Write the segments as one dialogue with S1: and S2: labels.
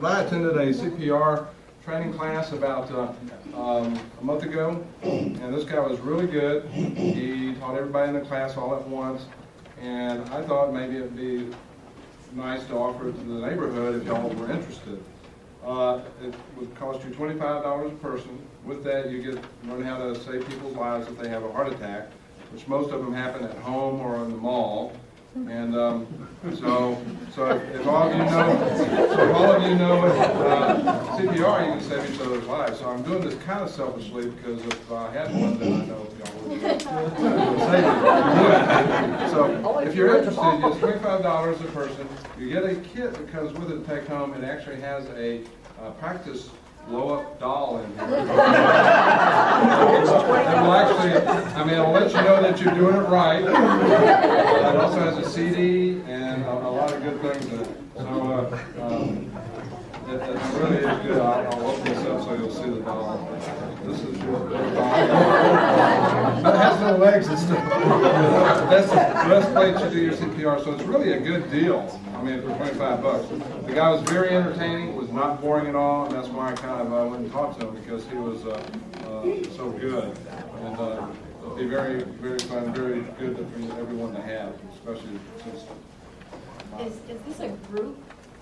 S1: But I attended a CPR training class about a month ago, and this guy was really good. He taught everybody in the class all at once, and I thought maybe it'd be nice to offer it to the neighborhood if y'all were interested. It would cost you $25 a person. With that, you get learn how to save people's lives if they have a heart attack, which most of them happen at home or in the mall. And so if all of you know, CPR, you can save each other's lives. So I'm doing this kind of selfishly because if I had one, then I know y'all would save it. So if you're interested, it's $25 a person. You get a kit that comes with it to take home. It actually has a practice blow-up doll in here. It will actually, it'll let you know that you're doing it right. It also has a CD and a lot of good things in it. So it really is good. I'll open this up so you'll see the doll. This is your doll. It has no legs and stuff. That's the best place to do your CPR. So it's really a good deal. For $25. The guy was very entertaining, was not boring at all, and that's why I kind of went and talked to him, because he was so good. And it'd be very, very fun, very good for everyone to have, especially since.
S2: Is this a group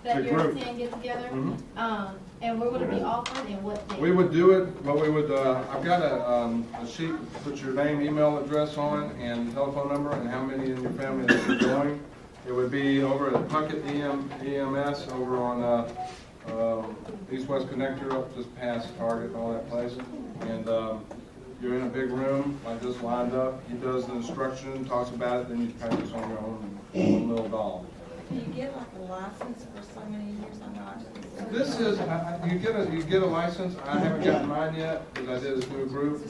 S2: that you're saying get together?
S1: Mm-hmm.
S2: And where would it be offered and what day?
S1: We would do it, but we would, I've got a sheet, put your name, email address on, and telephone number, and how many in your family that you're going. It would be over at Puckett EMS over on East-West Connector, up just past Target and all that place. And you're in a big room like this, lined up. He does the instruction, talks about it, then you practice on your own little doll.
S3: Do you get like a license for so many years? I'm not.
S1: This is you get a license. I haven't gotten mine yet because I did this new group.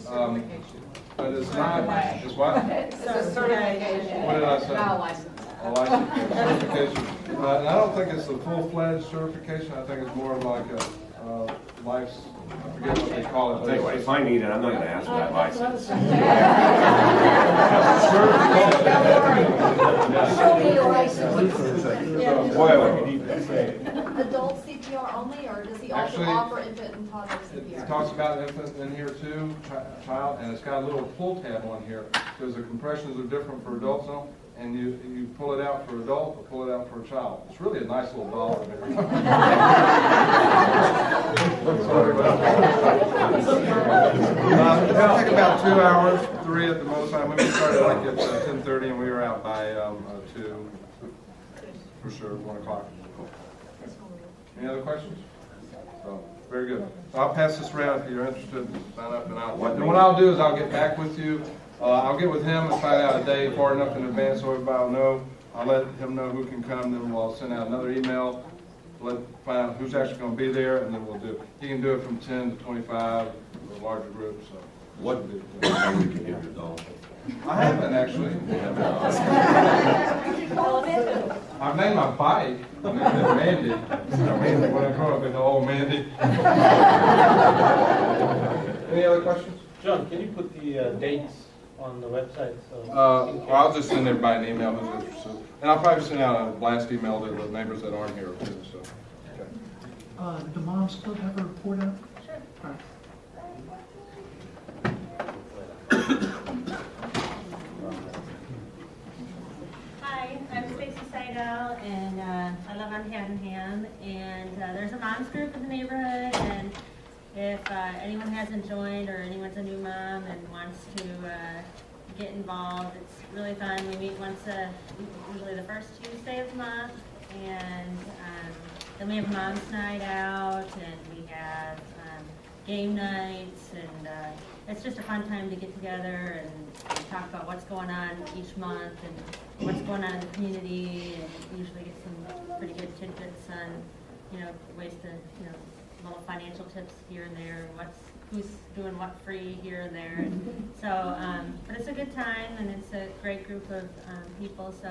S1: But it's not. It's what?
S3: It's a certification.
S1: What did I say?
S2: Not a license.
S1: A license certification. And I don't think it's a full-fledged certification. I think it's more of like a life's. I forget what they call it.
S4: I'll tell you what, if I need it, I'm not going to ask for that license.
S2: Show me your license.
S5: Adult CPR only, or does he also
S1: Actually,
S5: offer infant and toddler
S1: It
S5: CPR?
S1: talks about infant in here too, child, and it's got a little pull tab on here because the compressions are different for adults now, and you pull it out for adult or pull it out for a child. It's really a nice little doll in there. Sorry about that. It'll take about 2 hours, 3 at the most. We started like at 10:30 and we were out by 2, for sure, 1 o'clock. Any other questions? So, very good. So I'll pass this around if you're interested in sign up, and what I'll do is I'll get back with you. I'll get with him and find out a day far enough in advance so everybody will know. I'll let him know who can come, then we'll send out another email, find out who's actually going to be there, and then we'll do it. He can do it from 10 to 25, a larger group. So
S4: What can you give your doll?
S1: I haven't actually. I've named my bike. I named it Mandy. When I grow up, it's old Mandy. Any other questions?
S6: John, can you put the dates on the website? So
S1: I'll just send everybody an email who's interested. And I'll probably send out a blast email to the neighbors that aren't here too. So, okay.
S7: Do moms still have a report out?
S2: Sure.
S7: All right.
S8: Hi, I'm Stacy Seidel, and I live on Haddonham, and there's a mom's group in the neighborhood, and if anyone hasn't joined or anyone's a new mom and wants to get involved, it's really fun. We meet usually the first Tuesday of the month, and then we have mom's night out, and we have game nights, and it's just a fun time to get together and talk about what's going on each month and what's going on in the community, and usually get some pretty good tidbits on, ways to, little financial tips here and there, who's doing what free here and there. And so, but it's a good time, and it's a great group of people. So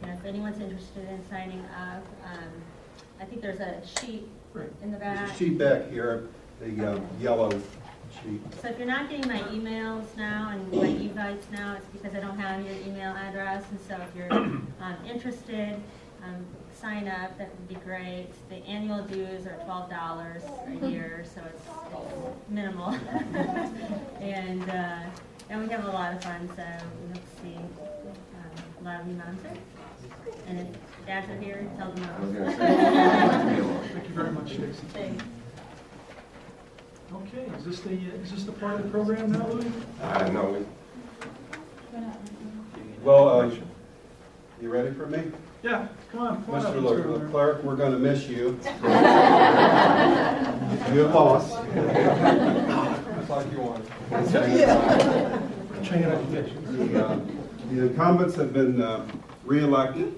S8: if anyone's interested in signing up, I think there's a sheet in the back.
S9: There's a sheet back here, the yellow sheet.
S8: So if you're not getting my emails now and my evites now, it's because I don't have your email address. And so if you're interested, sign up, that would be great. The annual dues are $12 a year, so it's minimal. And we have a lot of fun, so we hope to see a lot of new moms there. And if dads are here, tell them
S4: I was
S8: moms.
S4: gonna say.
S7: Thank you very much, Stacy.
S8: Thanks.
S7: Okay, is this the part of the program now, Louis?
S4: No,
S9: Well, you ready for me?
S7: Yeah, come on up.
S9: Mr. Clerk, we're gonna miss you. You're lost.
S1: Just like you wanted.
S9: The incumbents have been re-elected.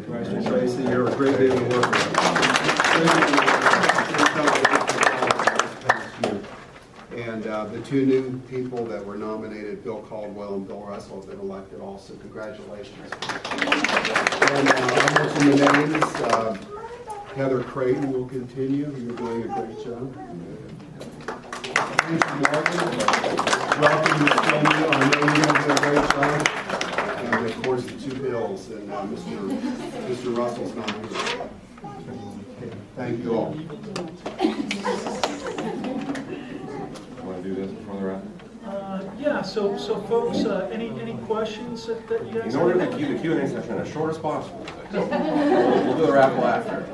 S9: Tracy, you're a great deal of work. And the two new people that were nominated, Bill Caldwell and Bill Russell, have been elected also. Congratulations. And I'll mention the names. Heather Creighton will continue. You're doing a great job. Thank you, Morgan. Welcome, Ms. Kennedy. I know you're going to do a great job. And of course, the two Bills and Mr. Russell's not here. Thank you all.
S4: want to do this before the wrap?
S7: Yeah, so folks, any questions that you guys
S4: In
S7: have?
S4: order to keep the Q&A session as short as possible, we'll do the raffle after.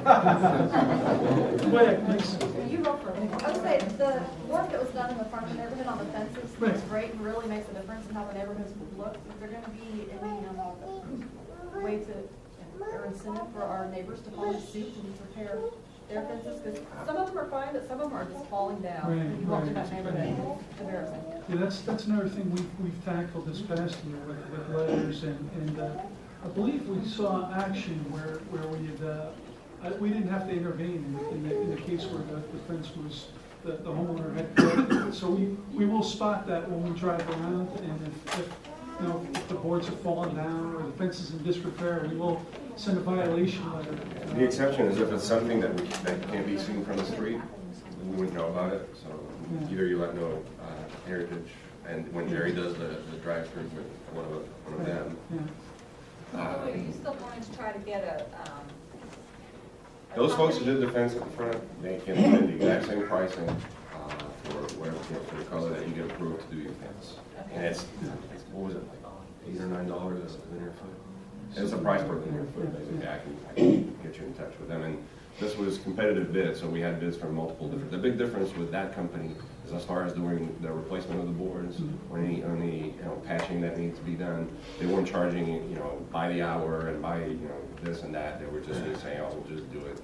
S7: Go ahead, please.
S5: You go first. I would say the work that was done in the front of the neighborhood on the fences
S7: Right.
S5: is great and really makes a difference in how the neighborhoods look. Is there gonna be any, way to, or incentive for our neighbors to follow suit and repair their fences? Because some of them are fine, but some of them are just falling down.
S7: Right,
S5: When you walk through
S7: right.
S5: that neighborhood, it's embarrassing.
S7: Yeah, that's another thing we've tackled this past year with letters, and I believe we saw action where we didn't have to intervene in the case where the fence was, the homeowner had corrected it. So we will spot that when we drive around, and if the boards have fallen down or the fence is in disrepair, we will send a violation letter.
S4: The exception is if it's something that can't be seen from the street, we wouldn't know about it. So either you let know Heritage, and when Jerry does the drive-through with one of them.
S3: Are you still wanting to try to get a
S4: Those folks who did the fence at the front, they can get the exact same pricing for whatever, for the color that you get approved to do your fence. And it's, what was it, like $8 or $9 a linear foot? It's a price per linear foot, basically. I can get you in touch with them. And this was competitive bids, so we had bids from multiple different. The big difference with that company is as far as doing the replacement of the boards or any patching that needs to be done. They weren't charging by the hour and by this and that. They were just saying, oh, we'll just do it,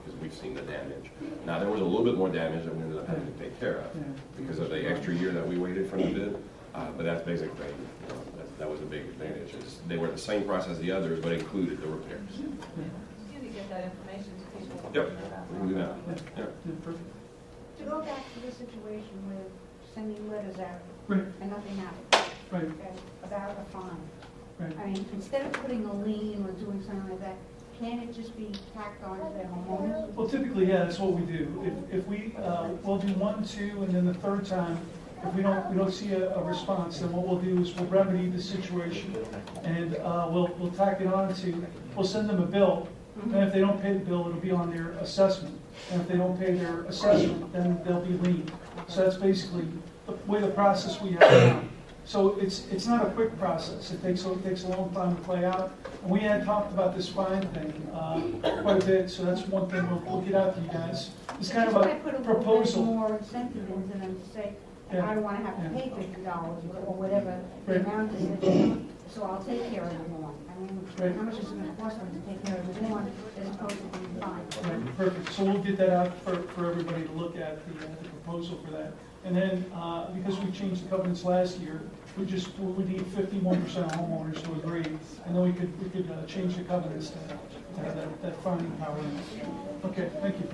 S4: because we've seen the damage. Now there was a little bit more damage that we ended up having to take care of because of the extra year that we waited from the bid. But that's basically that was a big advantage. They were the same price as the others, but included the repairs.
S3: You need to get that information to people.
S4: Yep, we can do that. Yeah.
S10: To go back to the situation with sending letters out
S7: Right,
S10: and nothing happened,
S7: right,
S10: okay, about a fine.
S7: right.
S10: I mean, instead of putting a lien or doing something like that, can't it just be tacked on to the homeowner?
S7: Well, typically, yeah, that's what we do. If we, we'll do 1, 2, and then the third time, if we don't see a response, then what we'll do is we'll remedy the situation, and we'll tack it on to, we'll send them a bill, and if they don't pay the bill, it'll be on their assessment. And if they don't pay their assessment, then they'll be lien. So that's basically the way the process we have now. So it's not a quick process. It takes a long time to play out. And we had talked about this fine thing quite a bit, so that's one thing we'll get out to you guys. It's kind of a
S10: Put a little bit
S7: proposal.
S10: more incentive into them to say,
S7: Yeah.
S10: I don't want to have to pay $50 or whatever the
S7: Right.
S10: amount is, so I'll take care of the lawn. I mean,
S7: Right.
S10: how much is it going to cost them to take care of the lawn as opposed to being fined?
S7: Right, perfect. So we'll get that out for everybody to look at, the proposal for that. And then, because we changed the covenants last year, we need 51% of homeowners to agree, and then we could change the covenants to have that finding power in it. Okay, thank you.